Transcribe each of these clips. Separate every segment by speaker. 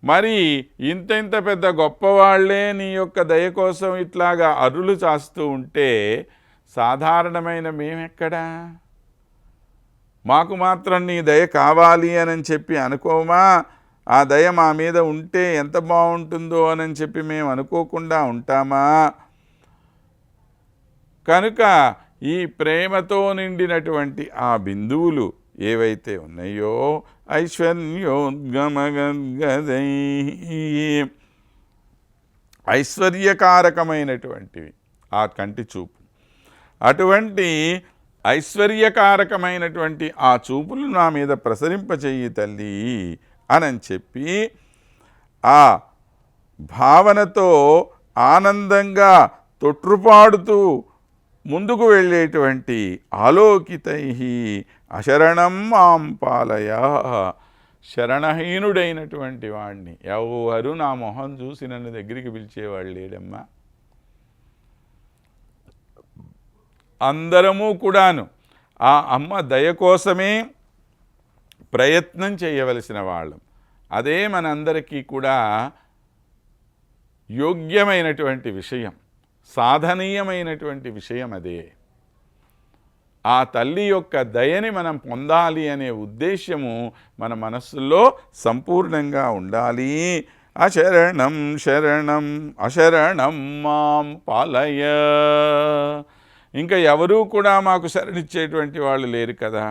Speaker 1: మరి ఇంత ఇంత పెద్ద గొప్పవాళ్లే నీ యొక్క దయ కోసం ఇట్లాగా అరులు చాస్తూ ఉంటే సాధారణమైన మేమెక్కడా? మాకు మాత్రం నీ దయ కావాలి అని చెప్పి అనుకోమా? ఆ దయ మా మీద ఉంటే ఎంత బాగుంటుందో అని చెప్పి మేము అనుకోకుండా ఉంటామా? కనుక ఈ ప్రేమతో నిండినటువంటి ఆ బిందువులు ఏవైతే ఉన్నాయో ఐశ్వర్యోద్గమగద్గదై ఐశ్వర్యకారకమైనటువంటివి ఆ కంటి చూపు. అటువంటి ఐశ్వర్యకారకమైనటువంటి ఆ చూపులు నా మీద ప్రసరింపచేయి తల్లి అని చెప్పి ఆ భావనతో ఆనందంగా తొట్రుపాడుతూ ముందుకు వెళ్ళేటువంటి ఆలోకితై అశరణం మాం పాలయ. శరణహీనుడైనటువంటి వాడిని ఎవరు నా మొహం చూసి నన్ను దగ్గరికి పిలిచేవాళ్ళు లేడమ్మా. అందరము కూడాను ఆ అమ్మ దయ కోసమే ప్రయత్నం చేయవలసిన వాళ్ళం. అదే మనందరికీ కూడా యోగ్యమైనటువంటి విషయం, సాధనీయమైనటువంటి విషయం. అదే ఆ తల్లి యొక్క దయని మనం పొందాలి అనే ఉద్దేశ్యము మన మనస్సులో సంపూర్ణంగా ఉండాలి. అశరణం శరణం అశరణం మాం పాలయ. ఇంకా ఎవరూ కూడా మాకు శరణిచ్చేటువంటి వాళ్ళు లేరు కదా.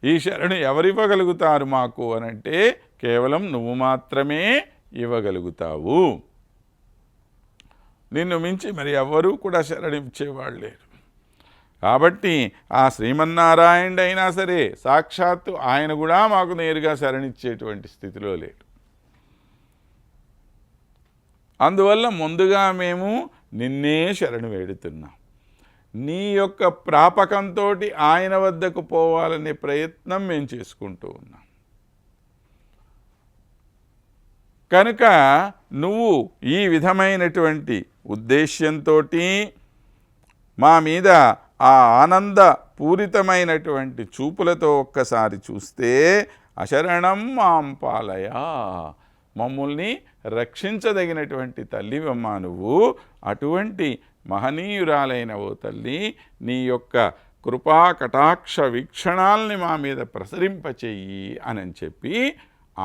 Speaker 1: ఈ శరణు ఎవరివ్వగలుగుతారు మాకు అనంటే కేవలం నువ్వు మాత్రమే ఇవ్వగలుగుతావు. నిన్ను మించి మరి ఎవరూ కూడా శరణిచ్చేవాళ్ళు లేరు. కాబట్టి ఆ శ్రీమన్నారాయణుడు అయినా సరే సాక్షాత్తు ఆయన కూడా మాకు నేరుగా శరణిచ్చేటువంటి స్థితిలో లేడు. అందువల్ల ముందుగా మేము నిన్నే శరణు వేడుతున్నాం. నీ యొక్క ప్రాపకంతో ఆయన వద్దకు పోవాలనే ప్రయత్నం మేము చేసుకుంటూ ఉన్నాం. కనుక నువ్వు ఈ విధమైనటువంటి ఉద్దేశ్యంతో మా మీద ఆ ఆనంద పూరితమైనటువంటి చూపులతో ఒక్కసారి చూస్తే అశరణం మాం పాలయ, మమ్మల్ని రక్షించదగినటువంటి తల్లివమ్మా నువ్వు. అటువంటి మహనీయురాలైన ఓ తల్లి, నీ యొక్క కృపా కటాక్ష వీక్షణాలని మా మీద ప్రసరింపచేయి అని చెప్పి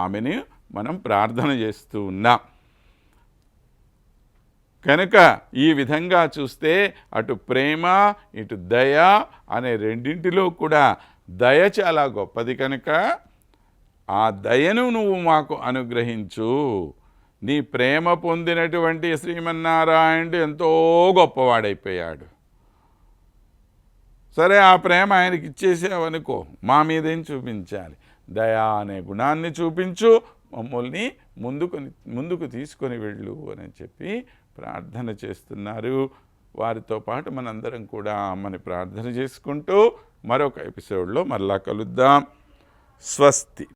Speaker 1: ఆమెను మనం ప్రార్థన చేస్తూ ఉన్నాం. కనుక ఈ విధంగా చూస్తే అటు ప్రేమ ఇటు దయ అనే రెండింటిలో కూడా దయ చాలా గొప్పది. కనుక ఆ దయను నువ్వు మాకు అనుగ్రహించు. నీ ప్రేమ పొందినటువంటి శ్రీమన్నారాయణుడు ఎంతో గొప్పవాడైపోయాడు. సరే, ఆ ప్రేమ ఆయనకి ఇచ్చేసావనుకో, మా మీదేం చూపించాలి? దయా అనే గుణాన్ని చూపించు, మమ్మల్ని ముందుకు తీసుకొని వెళ్ళు అని చెప్పి ప్రార్థన చేస్తున్నారు. వారితో పాటు మనందరం కూడా అమ్మని ప్రార్థన చేసుకుంటూ మరొక ఎపిసోడ్లో మరలా కలుద్దాం. స్వస్తి.